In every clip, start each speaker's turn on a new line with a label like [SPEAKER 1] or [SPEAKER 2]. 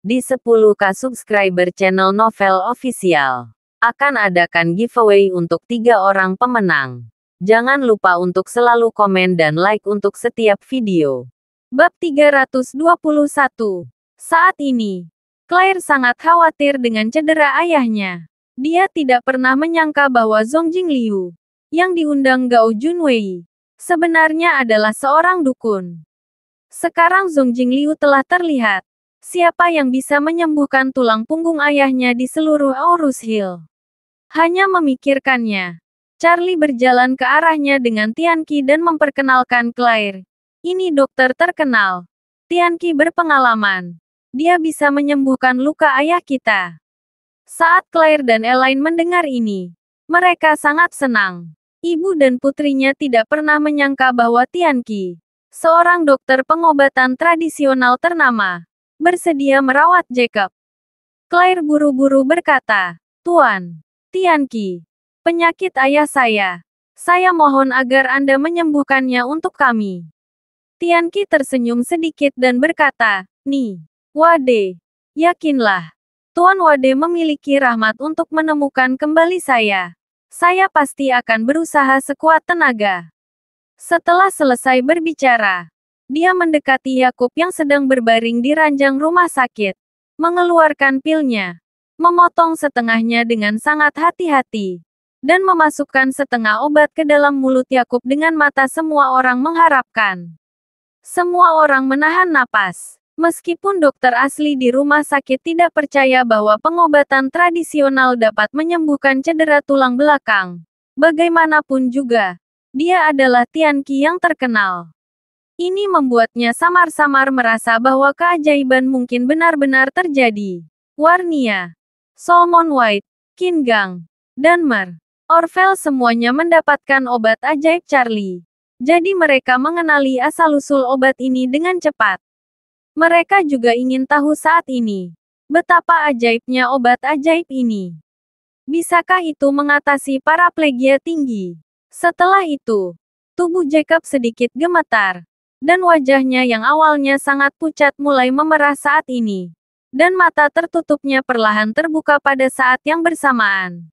[SPEAKER 1] Di 10K subscriber channel Novel Official, akan adakan giveaway untuk 3 orang pemenang. Jangan lupa untuk selalu komen dan like untuk setiap video. Bab 321. Saat ini, Claire sangat khawatir dengan cedera ayahnya. Dia tidak pernah menyangka bahwa Zhong Jingliu, yang diundang Gao Junwei, sebenarnya adalah seorang dukun. Sekarang Zhong Jingliu telah terlihat. Siapa yang bisa menyembuhkan tulang punggung ayahnya di seluruh Aurus Hill? Hanya memikirkannya, Charlie berjalan ke arahnya dengan Tianqi dan memperkenalkan Claire. Ini dokter terkenal. Tianqi berpengalaman. Dia bisa menyembuhkan luka ayah kita. Saat Claire dan Elaine mendengar ini, mereka sangat senang. Ibu dan putrinya tidak pernah menyangka bahwa Tianqi, seorang dokter pengobatan tradisional ternama, bersedia merawat Jacob. Claire buru-buru berkata, "Tuan Tianqi, penyakit ayah saya mohon agar Anda menyembuhkannya untuk kami." Tianqi tersenyum sedikit dan berkata, "Ni, Wade, yakinlah, Tuan Wade memiliki rahmat untuk menemukan kembali saya. Saya pasti akan berusaha sekuat tenaga." Setelah selesai berbicara, dia mendekati Yakub yang sedang berbaring di ranjang rumah sakit, mengeluarkan pilnya, memotong setengahnya dengan sangat hati-hati, dan memasukkan setengah obat ke dalam mulut Yakub dengan mata semua orang mengharapkan. Semua orang menahan napas. Meskipun dokter asli di rumah sakit tidak percaya bahwa pengobatan tradisional dapat menyembuhkan cedera tulang belakang, bagaimanapun juga, dia adalah Tianqi yang terkenal. Ini membuatnya samar-samar merasa bahwa keajaiban mungkin benar-benar terjadi. Warnia, Solomon White, Qin Gang, dan Mer Orvel semuanya mendapatkan obat ajaib Charlie. Jadi mereka mengenali asal-usul obat ini dengan cepat. Mereka juga ingin tahu saat ini, betapa ajaibnya obat ajaib ini. Bisakah itu mengatasi paraplegia tinggi? Setelah itu, tubuh Jacob sedikit gemetar, dan wajahnya yang awalnya sangat pucat mulai memerah saat ini. Dan mata tertutupnya perlahan terbuka pada saat yang bersamaan.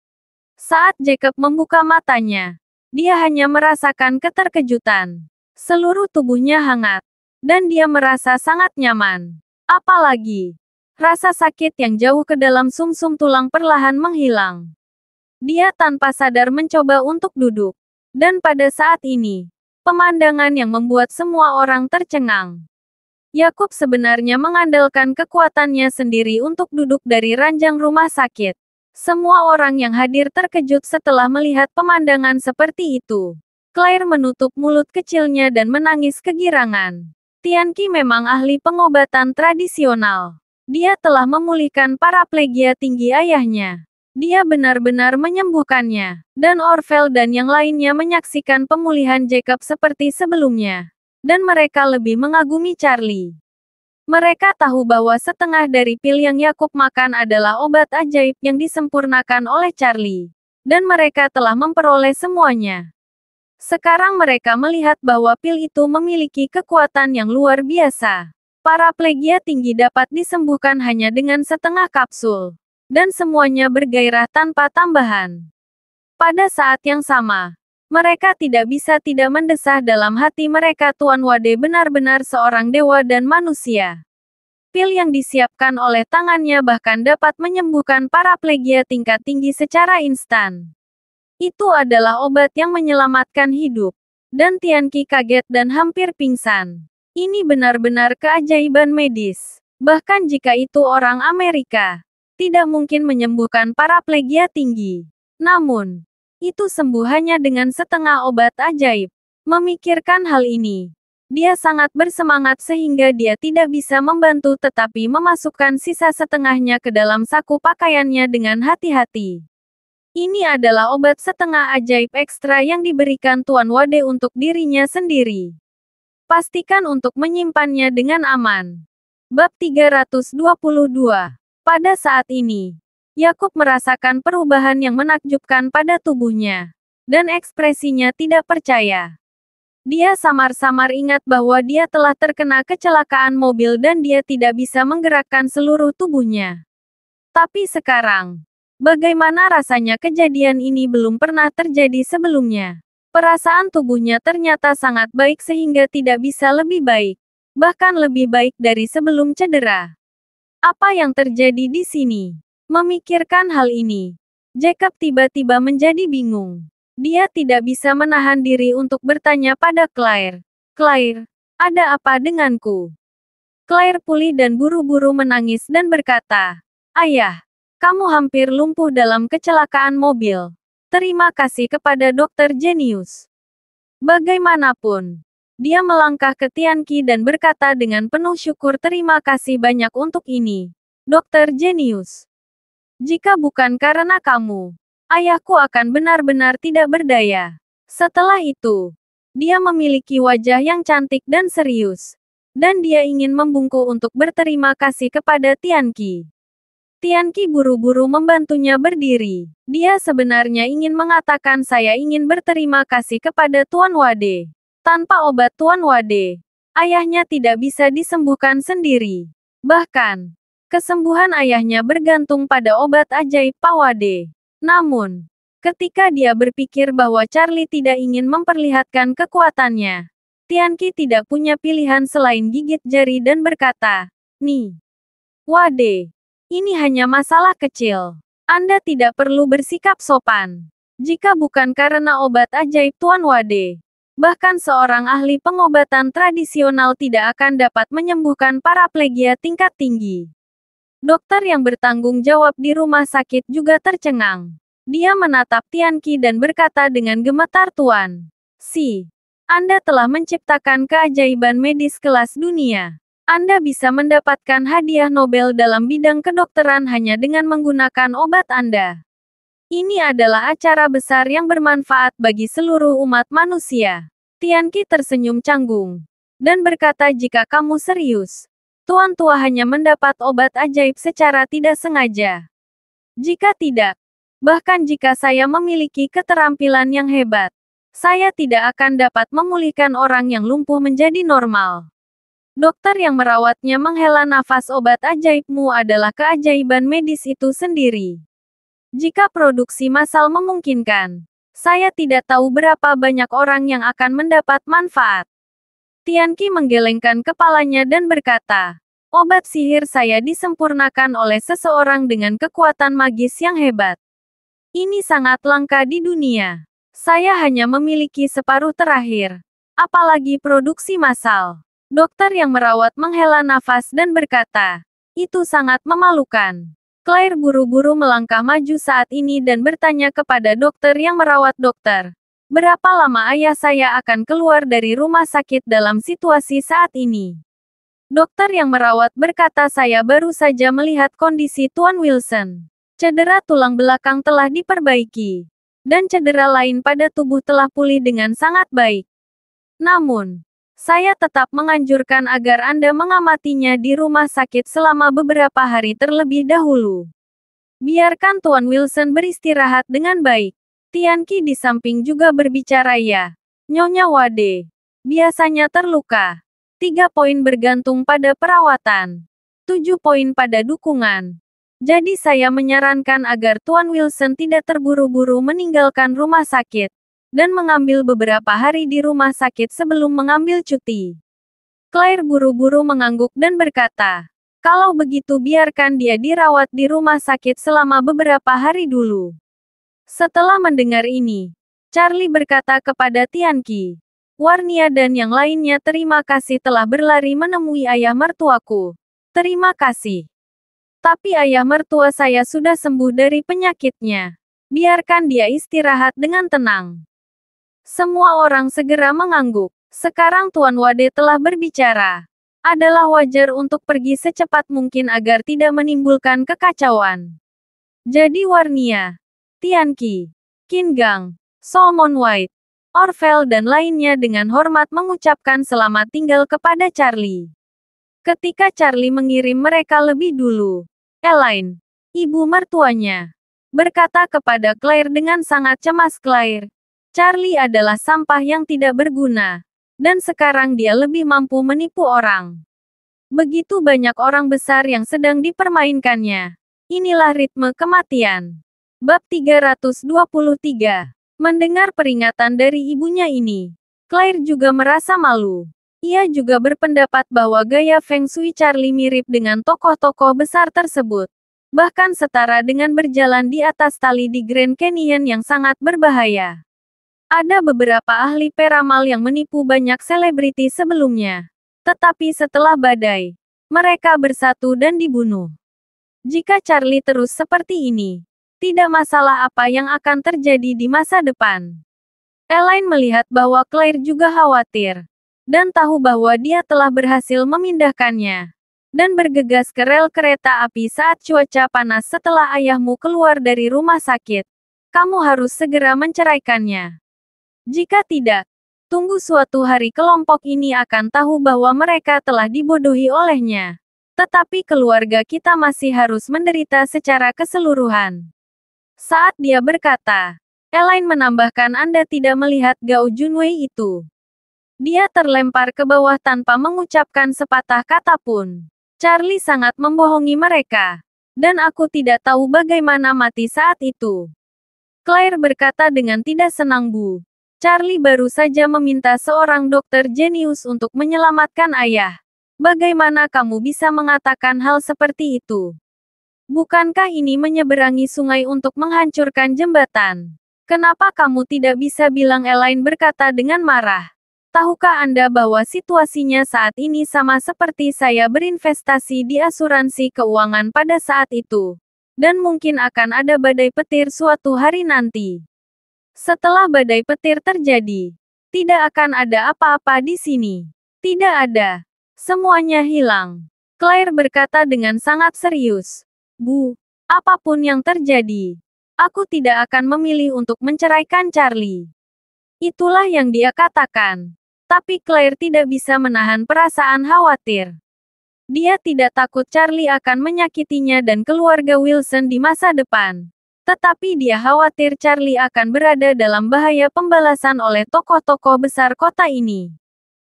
[SPEAKER 1] Saat Jacob membuka matanya, dia hanya merasakan keterkejutan. Seluruh tubuhnya hangat. Dan dia merasa sangat nyaman. Apalagi, rasa sakit yang jauh ke dalam sumsum tulang perlahan menghilang. Dia tanpa sadar mencoba untuk duduk. Dan pada saat ini, pemandangan yang membuat semua orang tercengang. Yakub sebenarnya mengandalkan kekuatannya sendiri untuk duduk dari ranjang rumah sakit. Semua orang yang hadir terkejut setelah melihat pemandangan seperti itu. Claire menutup mulut kecilnya dan menangis kegirangan. Tianqi memang ahli pengobatan tradisional. Dia telah memulihkan paraplegia tinggi ayahnya. Dia benar-benar menyembuhkannya. Dan Orvel dan yang lainnya menyaksikan pemulihan Jacob seperti sebelumnya. Dan mereka lebih mengagumi Charlie. Mereka tahu bahwa setengah dari pil yang Yakub makan adalah obat ajaib yang disempurnakan oleh Charlie. Dan mereka telah memperoleh semuanya. Sekarang mereka melihat bahwa pil itu memiliki kekuatan yang luar biasa. Paraplegia tinggi dapat disembuhkan hanya dengan setengah kapsul. Dan semuanya bergairah tanpa tambahan. Pada saat yang sama, mereka tidak bisa tidak mendesah dalam hati mereka Tuan Wade benar-benar seorang dewa dan manusia. Pil yang disiapkan oleh tangannya bahkan dapat menyembuhkan paraplegia tingkat tinggi secara instan. Itu adalah obat yang menyelamatkan hidup. Dan Tianqi kaget dan hampir pingsan. Ini benar-benar keajaiban medis. Bahkan jika itu orang Amerika, tidak mungkin menyembuhkan paraplegia tinggi. Namun, itu sembuh hanya dengan setengah obat ajaib. Memikirkan hal ini, dia sangat bersemangat sehingga dia tidak bisa membantu tetapi memasukkan sisa setengahnya ke dalam saku pakaiannya dengan hati-hati. Ini adalah obat setengah ajaib ekstra yang diberikan Tuan Wade untuk dirinya sendiri. Pastikan untuk menyimpannya dengan aman. Bab 322. Pada saat ini, Yakub merasakan perubahan yang menakjubkan pada tubuhnya. Dan ekspresinya tidak percaya. Dia samar-samar ingat bahwa dia telah terkena kecelakaan mobil dan dia tidak bisa menggerakkan seluruh tubuhnya. Tapi sekarang, bagaimana rasanya kejadian ini belum pernah terjadi sebelumnya? Perasaan tubuhnya ternyata sangat baik sehingga tidak bisa lebih baik. Bahkan lebih baik dari sebelum cedera. Apa yang terjadi di sini? Memikirkan hal ini, Jacob tiba-tiba menjadi bingung. Dia tidak bisa menahan diri untuk bertanya pada Claire. Claire, ada apa denganku? Claire pulih dan buru-buru menangis dan berkata, Ayah, kamu hampir lumpuh dalam kecelakaan mobil. Terima kasih kepada Dokter Jenius. Bagaimanapun, dia melangkah ke Tianqi dan berkata dengan penuh syukur terima kasih banyak untuk ini, Dokter Jenius. Jika bukan karena kamu, ayahku akan benar-benar tidak berdaya. Setelah itu, dia memiliki wajah yang cantik dan serius. Dan dia ingin membungkuk untuk berterima kasih kepada Tianqi. Tianqi buru-buru membantunya berdiri. Dia sebenarnya ingin mengatakan saya ingin berterima kasih kepada Tuan Wade. Tanpa obat Tuan Wade, ayahnya tidak bisa disembuhkan sendiri. Bahkan, kesembuhan ayahnya bergantung pada obat ajaib Pak Wade. Namun, ketika dia berpikir bahwa Charlie tidak ingin memperlihatkan kekuatannya, Tianqi tidak punya pilihan selain gigit jari dan berkata, Nih, Wade, ini hanya masalah kecil. Anda tidak perlu bersikap sopan. Jika bukan karena obat ajaib Tuan Wade, bahkan seorang ahli pengobatan tradisional tidak akan dapat menyembuhkan paraplegia tingkat tinggi. Dokter yang bertanggung jawab di rumah sakit juga tercengang. Dia menatap Tianqi dan berkata dengan gemetar Tuan. Anda telah menciptakan keajaiban medis kelas dunia. Anda bisa mendapatkan hadiah Nobel dalam bidang kedokteran hanya dengan menggunakan obat Anda. Ini adalah acara besar yang bermanfaat bagi seluruh umat manusia. Tianqi tersenyum canggung. Dan berkata jika kamu serius, Tuan tua hanya mendapat obat ajaib secara tidak sengaja. Jika tidak, bahkan jika saya memiliki keterampilan yang hebat, saya tidak akan dapat memulihkan orang yang lumpuh menjadi normal. Dokter yang merawatnya menghela nafas obat ajaibmu adalah keajaiban medis itu sendiri. Jika produksi massal memungkinkan, saya tidak tahu berapa banyak orang yang akan mendapat manfaat. Tianqi menggelengkan kepalanya dan berkata, obat sihir saya disempurnakan oleh seseorang dengan kekuatan magis yang hebat. Ini sangat langka di dunia. Saya hanya memiliki separuh terakhir. Apalagi produksi massal. Dokter yang merawat menghela nafas dan berkata, itu sangat memalukan. Claire buru-buru melangkah maju saat ini dan bertanya kepada dokter yang merawat dokter. Berapa lama ayah saya akan keluar dari rumah sakit dalam situasi saat ini? Dokter yang merawat berkata saya baru saja melihat kondisi Tuan Wilson. Cedera tulang belakang telah diperbaiki. Dan cedera lain pada tubuh telah pulih dengan sangat baik. Namun, saya tetap menganjurkan agar Anda mengamatinya di rumah sakit selama beberapa hari terlebih dahulu. Biarkan Tuan Wilson beristirahat dengan baik. Tianqi di samping juga berbicara ya. Nyonya Wade. Biasanya terluka. 3 poin bergantung pada perawatan. 7 poin pada dukungan. Jadi saya menyarankan agar Tuan Wilson tidak terburu-buru meninggalkan rumah sakit. Dan mengambil beberapa hari di rumah sakit sebelum mengambil cuti. Claire buru-buru mengangguk dan berkata, kalau begitu biarkan dia dirawat di rumah sakit selama beberapa hari dulu. Setelah mendengar ini, Charlie berkata kepada Tianqi, Warnia dan yang lainnya terima kasih telah berlari menemui ayah mertuaku. Terima kasih. Tapi ayah mertua saya sudah sembuh dari penyakitnya. Biarkan dia istirahat dengan tenang. Semua orang segera mengangguk. Sekarang Tuan Wade telah berbicara. Adalah wajar untuk pergi secepat mungkin agar tidak menimbulkan kekacauan. Jadi Warnia, Tianqi, Qin Gang, Solomon White, Orvel dan lainnya dengan hormat mengucapkan selamat tinggal kepada Charlie. Ketika Charlie mengirim mereka lebih dulu, Elaine, ibu mertuanya, berkata kepada Claire dengan sangat cemas Claire, Charlie adalah sampah yang tidak berguna. Dan sekarang dia lebih mampu menipu orang. Begitu banyak orang besar yang sedang dipermainkannya. Inilah ritme kematian. Bab 323. Mendengar peringatan dari ibunya ini, Claire juga merasa malu. Ia juga berpendapat bahwa gaya Feng Shui Charlie mirip dengan tokoh-tokoh besar tersebut. Bahkan setara dengan berjalan di atas tali di Grand Canyon yang sangat berbahaya. Ada beberapa ahli peramal yang menipu banyak selebriti sebelumnya. Tetapi setelah badai, mereka bersatu dan dibunuh. Jika Charlie terus seperti ini, tidak masalah apa yang akan terjadi di masa depan. Elaine melihat bahwa Claire juga khawatir, dan tahu bahwa dia telah berhasil memindahkannya, dan bergegas ke rel kereta api saat cuaca panas setelah ayahmu keluar dari rumah sakit. Kamu harus segera menceraikannya. Jika tidak, tunggu suatu hari kelompok ini akan tahu bahwa mereka telah dibodohi olehnya. Tetapi keluarga kita masih harus menderita secara keseluruhan. Saat dia berkata, Elaine menambahkan Anda tidak melihat Gao Junwei itu. Dia terlempar ke bawah tanpa mengucapkan sepatah kata pun. Charlie sangat membohongi mereka. Dan aku tidak tahu bagaimana mati saat itu. Claire berkata dengan tidak senang Bu. Charlie baru saja meminta seorang dokter jenius untuk menyelamatkan ayah. Bagaimana kamu bisa mengatakan hal seperti itu? Bukankah ini menyeberangi sungai untuk menghancurkan jembatan? Kenapa kamu tidak bisa bilang? Elaine berkata dengan marah. Tahukah Anda bahwa situasinya saat ini sama seperti saya berinvestasi di asuransi keuangan pada saat itu? Dan mungkin akan ada badai petir suatu hari nanti. Setelah badai petir terjadi, tidak akan ada apa-apa di sini. Tidak ada. Semuanya hilang. Claire berkata dengan sangat serius. Bu, apapun yang terjadi, aku tidak akan memilih untuk menceraikan Charlie. Itulah yang dia katakan. Tapi Claire tidak bisa menahan perasaan khawatir. Dia tidak takut Charlie akan menyakitinya dan keluarga Wilson di masa depan. Tetapi dia khawatir Charlie akan berada dalam bahaya pembalasan oleh tokoh-tokoh besar kota ini.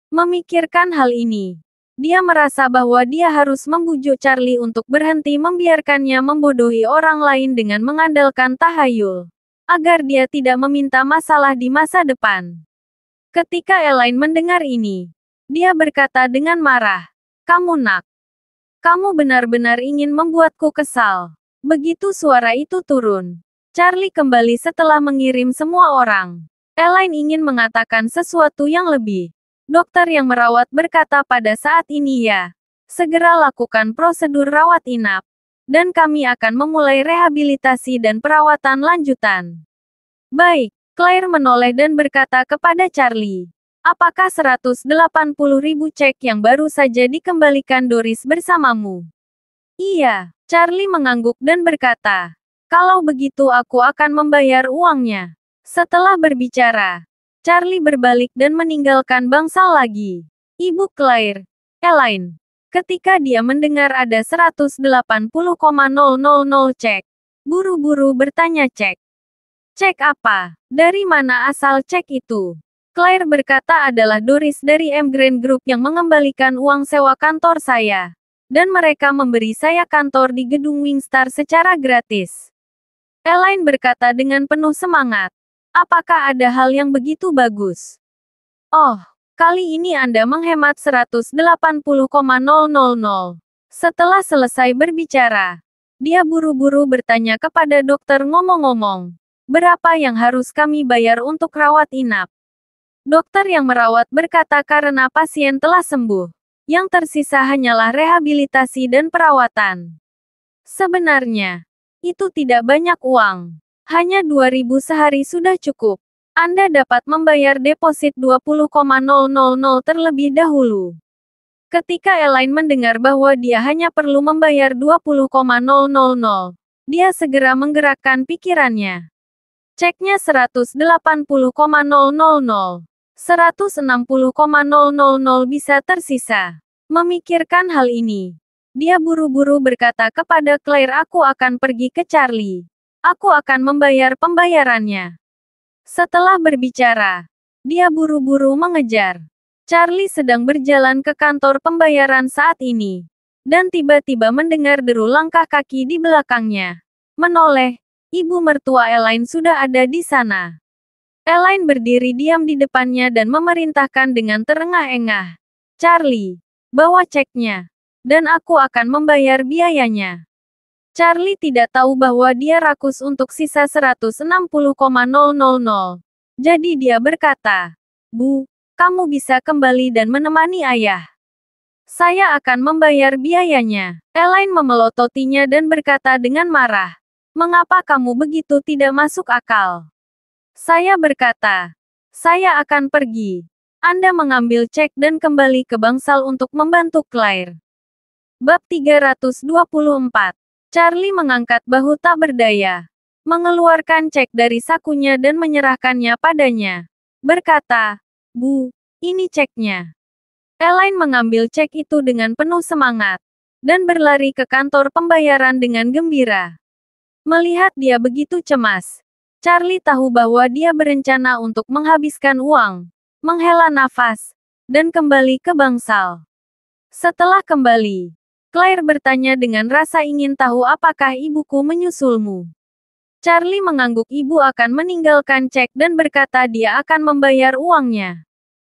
[SPEAKER 1] Memikirkan hal ini, dia merasa bahwa dia harus membujuk Charlie untuk berhenti membiarkannya membodohi orang lain dengan mengandalkan tahayul, agar dia tidak meminta masalah di masa depan. Ketika Elaine mendengar ini, dia berkata dengan marah, "Kamu nak. Kamu benar-benar ingin membuatku kesal." Begitu suara itu turun, Charlie kembali setelah mengirim semua orang. Elaine ingin mengatakan sesuatu yang lebih. Dokter yang merawat berkata pada saat ini ya, segera lakukan prosedur rawat inap. Dan kami akan memulai rehabilitasi dan perawatan lanjutan. Baik, Claire menoleh dan berkata kepada Charlie. Apakah 180.000 cek yang baru saja dikembalikan Doris bersamamu? Iya. Charlie mengangguk dan berkata, kalau begitu aku akan membayar uangnya. Setelah berbicara, Charlie berbalik dan meninggalkan bangsal lagi. Ibu Claire, Elaine. Ketika dia mendengar ada 180,000 cek, buru-buru bertanya cek. Cek apa? Dari mana asal cek itu? Claire berkata adalah Doris dari M Grand Group yang mengembalikan uang sewa kantor saya. Dan mereka memberi saya kantor di gedung Wingstar secara gratis. Elaine berkata dengan penuh semangat. Apakah ada hal yang begitu bagus? Oh, kali ini Anda menghemat 180,000. Setelah selesai berbicara, dia buru-buru bertanya kepada dokter ngomong-ngomong. Berapa yang harus kami bayar untuk rawat inap? Dokter yang merawat berkata karena pasien telah sembuh. Yang tersisa hanyalah rehabilitasi dan perawatan. Sebenarnya, itu tidak banyak uang. Hanya 2.000 sehari sudah cukup. Anda dapat membayar deposit 20,000 terlebih dahulu. Ketika Elaine mendengar bahwa dia hanya perlu membayar 20,000, dia segera menggerakkan pikirannya. Ceknya 180,000. 160,000 bisa tersisa. Memikirkan hal ini, dia buru-buru berkata kepada Claire, aku akan pergi ke Charlie. Aku akan membayar pembayarannya. Setelah berbicara, dia buru-buru mengejar Charlie sedang berjalan ke kantor pembayaran saat ini. Dan tiba-tiba mendengar deru langkah kaki di belakangnya. Menoleh, ibu mertua Elaine sudah ada di sana. Elaine berdiri diam di depannya dan memerintahkan dengan terengah-engah. Charlie, bawa ceknya. Dan aku akan membayar biayanya. Charlie tidak tahu bahwa dia rakus untuk sisa 160,000. Jadi dia berkata, Bu, kamu bisa kembali dan menemani ayah. Saya akan membayar biayanya. Elaine memelototinya dan berkata dengan marah. Mengapa kamu begitu tidak masuk akal? Saya berkata, saya akan pergi. Anda mengambil cek dan kembali ke bangsal untuk membantu Claire. Bab 324. Charlie mengangkat bahu tak berdaya. Mengeluarkan cek dari sakunya dan menyerahkannya padanya. Berkata, Bu, ini ceknya. Elaine mengambil cek itu dengan penuh semangat. Dan berlari ke kantor pembayaran dengan gembira. Melihat dia begitu cemas, Charlie tahu bahwa dia berencana untuk menghabiskan uang, menghela nafas, dan kembali ke bangsal. Setelah kembali, Claire bertanya dengan rasa ingin tahu apakah ibuku menyusulmu. Charlie mengangguk ibu akan meninggalkan cek dan berkata dia akan membayar uangnya.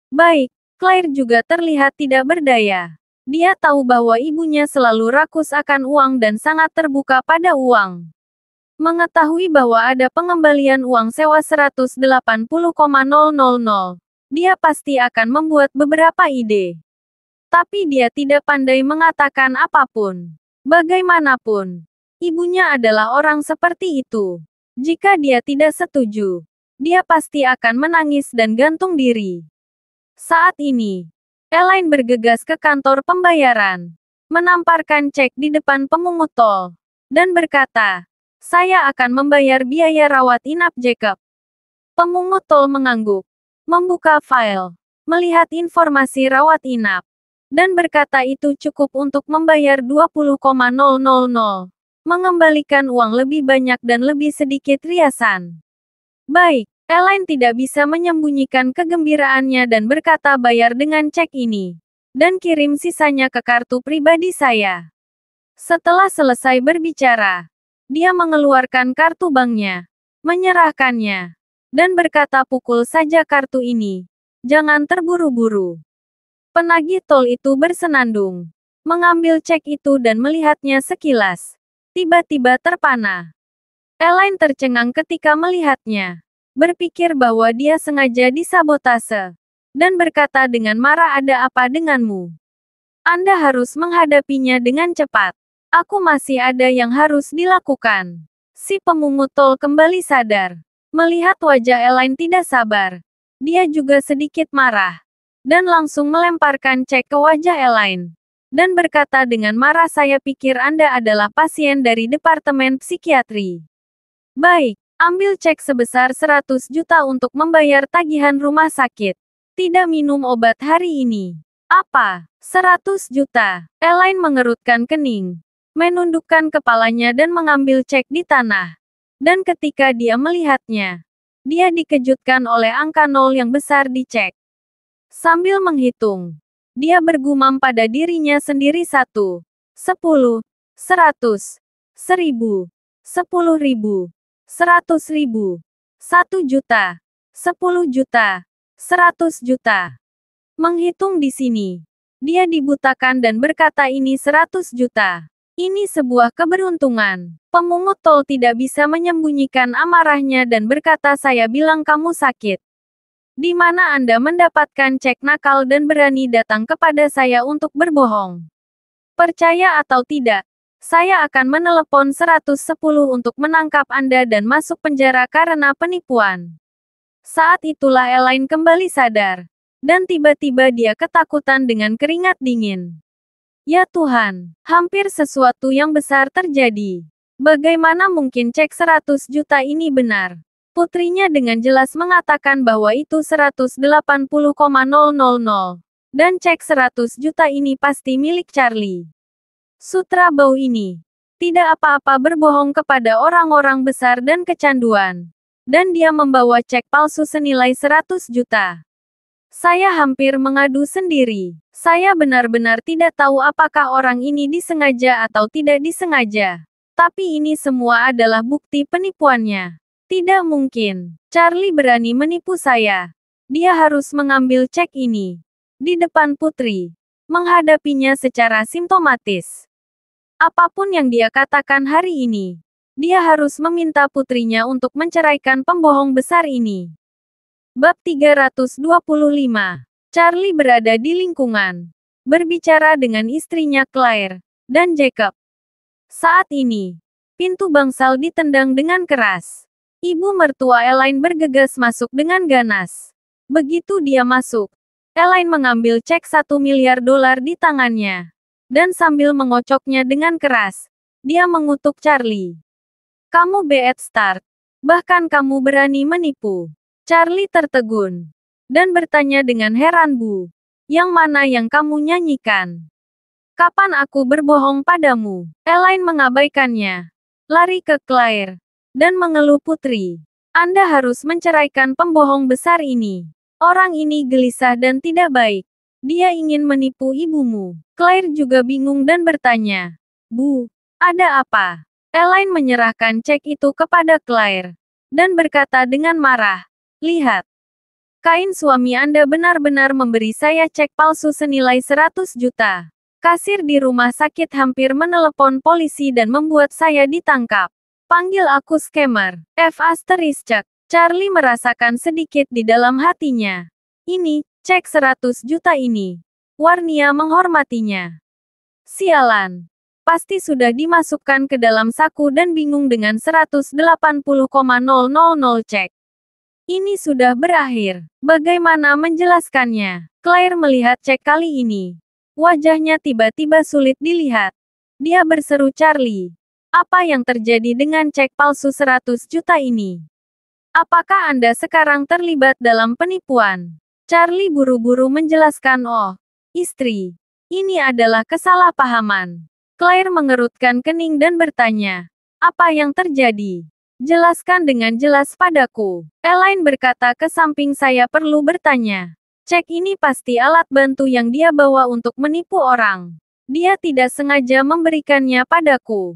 [SPEAKER 1] Baik, Claire juga terlihat tidak berdaya. Dia tahu bahwa ibunya selalu rakus akan uang dan sangat terbuka pada uang. Mengetahui bahwa ada pengembalian uang sewa 180,000, dia pasti akan membuat beberapa ide. Tapi dia tidak pandai mengatakan apapun. Bagaimanapun, ibunya adalah orang seperti itu. Jika dia tidak setuju, dia pasti akan menangis dan gantung diri. Saat ini, Elaine bergegas ke kantor pembayaran, menamparkan cek di depan pemungut tol, dan berkata, saya akan membayar biaya rawat inap Jacob. Pemungut tol mengangguk, membuka file, melihat informasi rawat inap, dan berkata itu cukup untuk membayar 20,000, mengembalikan uang lebih banyak dan lebih sedikit riasan. Baik. Elaine tidak bisa menyembunyikan kegembiraannya dan berkata bayar dengan cek ini. Dan kirim sisanya ke kartu pribadi saya. Setelah selesai berbicara, dia mengeluarkan kartu banknya, menyerahkannya, dan berkata pukul saja kartu ini. Jangan terburu-buru. Penagih tol itu bersenandung, mengambil cek itu dan melihatnya sekilas. Tiba-tiba terpana. Elaine tercengang ketika melihatnya. Berpikir bahwa dia sengaja disabotase, dan berkata dengan marah ada apa denganmu? Anda harus menghadapinya dengan cepat. Aku masih ada yang harus dilakukan. Si pemungut tol kembali sadar. Melihat wajah Elaine tidak sabar. Dia juga sedikit marah. Dan langsung melemparkan cek ke wajah Elaine. Dan berkata dengan marah saya pikir Anda adalah pasien dari Departemen Psikiatri. Baik. Ambil cek sebesar 100 juta untuk membayar tagihan rumah sakit. Tidak minum obat hari ini. Apa? 100 juta. Elaine mengerutkan kening. Menundukkan kepalanya dan mengambil cek di tanah. Dan ketika dia melihatnya, dia dikejutkan oleh angka 0 yang besar di cek. Sambil menghitung, dia bergumam pada dirinya sendiri 1, 10, 100, 1000, 10.000. 100.000, 1 juta, 10 juta, 100 juta. Menghitung di sini, dia dibutakan dan berkata ini 100 juta. Ini sebuah keberuntungan. Pemungut tol tidak bisa menyembunyikan amarahnya dan berkata saya bilang kamu sakit. Di mana Anda mendapatkan cek nakal dan berani datang kepada saya untuk berbohong? Percaya atau tidak? Saya akan menelepon 110 untuk menangkap Anda dan masuk penjara karena penipuan. Saat itulah Elaine kembali sadar. Dan tiba-tiba dia ketakutan dengan keringat dingin. Ya Tuhan, hampir sesuatu yang besar terjadi. Bagaimana mungkin cek 100 juta ini benar? Putrinya dengan jelas mengatakan bahwa itu 180,000. Dan cek 100 juta ini pasti milik Charlie. Sutra bau ini. Tidak apa-apa berbohong kepada orang-orang besar dan kecanduan. Dan dia membawa cek palsu senilai 100 juta. Saya hampir mengadu sendiri. Saya benar-benar tidak tahu apakah orang ini disengaja atau tidak disengaja. Tapi ini semua adalah bukti penipuannya. Tidak mungkin. Charlie berani menipu saya. Dia harus mengambil cek ini. Di depan Putri. Menghadapinya secara simptomatis. Apapun yang dia katakan hari ini. Dia harus meminta putrinya untuk menceraikan pembohong besar ini. Bab 325. Charlie berada di lingkungan. Berbicara dengan istrinya Claire dan Jacob. Saat ini, pintu bangsal ditendang dengan keras. Ibu mertua Elaine bergegas masuk dengan ganas. Begitu dia masuk, Elaine mengambil cek $1 miliar di tangannya. Dan sambil mengocoknya dengan keras, dia mengutuk Charlie. Kamu bad start. Bahkan kamu berani menipu. Charlie tertegun. Dan bertanya dengan heran, Bu. Yang mana yang kamu nyanyikan? Kapan aku berbohong padamu? Elaine mengabaikannya. Lari ke Claire. Dan mengeluh Putri. Anda harus menceraikan pembohong besar ini. Orang ini gelisah dan tidak baik. Dia ingin menipu ibumu. Claire juga bingung dan bertanya. Bu, ada apa? Elaine menyerahkan cek itu kepada Claire. Dan berkata dengan marah. Lihat. Kain suami Anda benar-benar memberi saya cek palsu senilai 100 juta. Kasir di rumah sakit hampir menelepon polisi dan membuat saya ditangkap. Panggil aku scammer. F***. Charlie merasakan sedikit di dalam hatinya. Ini, cek 100 juta ini. Warnia menghormatinya. Sialan. Pasti sudah dimasukkan ke dalam saku dan bingung dengan 180,000 cek. Ini sudah berakhir. Bagaimana menjelaskannya? Claire melihat cek kali ini. Wajahnya tiba-tiba sulit dilihat. Dia berseru Charlie. Apa yang terjadi dengan cek palsu 100 juta ini? Apakah Anda sekarang terlibat dalam penipuan? Charlie buru-buru menjelaskan, oh, istri. Ini adalah kesalahpahaman. Claire mengerutkan kening dan bertanya. Apa yang terjadi? Jelaskan dengan jelas padaku. Elaine berkata ke samping saya perlu bertanya. Cek ini pasti alat bantu yang dia bawa untuk menipu orang. Dia tidak sengaja memberikannya padaku.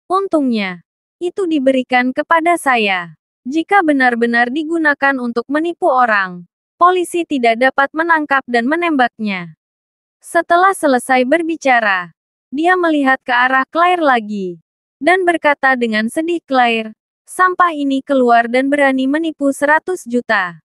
[SPEAKER 1] Untungnya. Itu diberikan kepada saya. Jika benar-benar digunakan untuk menipu orang, polisi tidak dapat menangkap dan menembaknya. Setelah selesai berbicara, dia melihat ke arah Claire lagi. Dan berkata dengan sedih Claire, sampah ini keluar dan berani menipu 100 juta.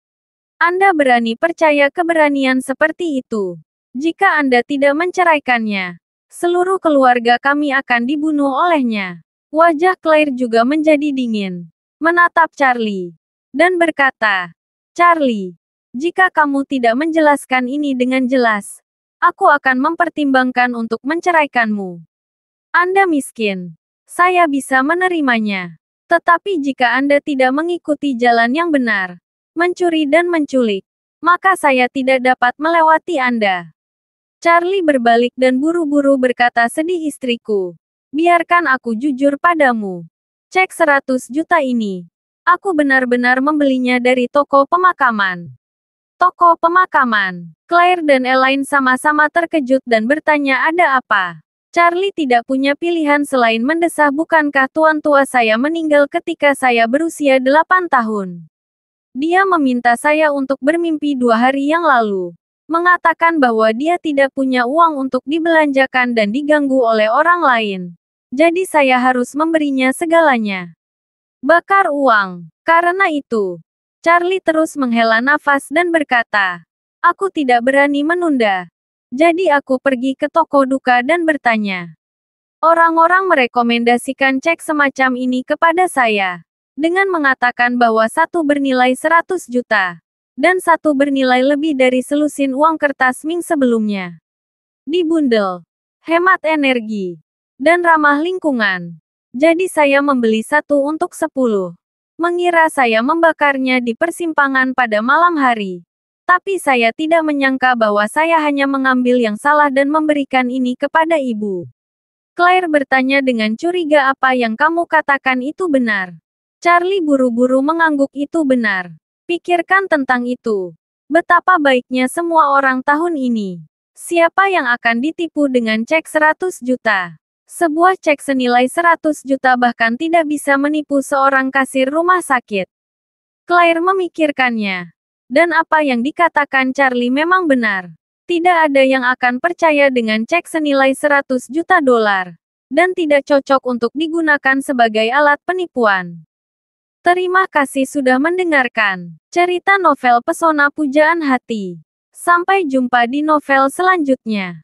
[SPEAKER 1] Anda berani percaya keberanian seperti itu. Jika Anda tidak menceraikannya, seluruh keluarga kami akan dibunuh olehnya. Wajah Claire juga menjadi dingin. Menatap Charlie. Dan berkata, Charlie, jika kamu tidak menjelaskan ini dengan jelas, aku akan mempertimbangkan untuk menceraikanmu. Anda miskin. Saya bisa menerimanya. Tetapi jika Anda tidak mengikuti jalan yang benar, mencuri dan menculik, maka saya tidak dapat melewati Anda. Charlie berbalik dan buru-buru berkata sedih istriku. Biarkan aku jujur padamu. Cek 100 juta ini. Aku benar-benar membelinya dari toko pemakaman. Toko pemakaman. Claire dan Elaine sama-sama terkejut dan bertanya ada apa. Charlie tidak punya pilihan selain mendesah bukankah tuan tua saya meninggal ketika saya berusia 8 tahun. Dia meminta saya untuk bermimpi 2 hari yang lalu. Mengatakan bahwa dia tidak punya uang untuk dibelanjakan dan diganggu oleh orang lain. Jadi saya harus memberinya segalanya. Bakar uang. Karena itu, Charlie terus menghela nafas dan berkata, aku tidak berani menunda. Jadi aku pergi ke toko duka dan bertanya. Orang-orang merekomendasikan cek semacam ini kepada saya. Dengan mengatakan bahwa satu bernilai 100 juta. Dan satu bernilai lebih dari selusin uang kertas Ming sebelumnya. Dibundel. Hemat energi. Dan ramah lingkungan. Jadi saya membeli satu untuk 10. Mengira saya membakarnya di persimpangan pada malam hari. Tapi saya tidak menyangka bahwa saya hanya mengambil yang salah dan memberikan ini kepada ibu. Claire bertanya dengan curiga apa yang kamu katakan itu benar. Charlie buru-buru mengangguk itu benar. Pikirkan tentang itu. Betapa baiknya semua orang tahun ini. Siapa yang akan ditipu dengan cek 100 juta? Sebuah cek senilai 100 juta bahkan tidak bisa menipu seorang kasir rumah sakit. Claire memikirkannya. Dan apa yang dikatakan Charlie memang benar. Tidak ada yang akan percaya dengan cek senilai 100 juta dolar. Dan tidak cocok untuk digunakan sebagai alat penipuan. Terima kasih sudah mendengarkan cerita novel Pesona Pujaan Hati. Sampai jumpa di novel selanjutnya.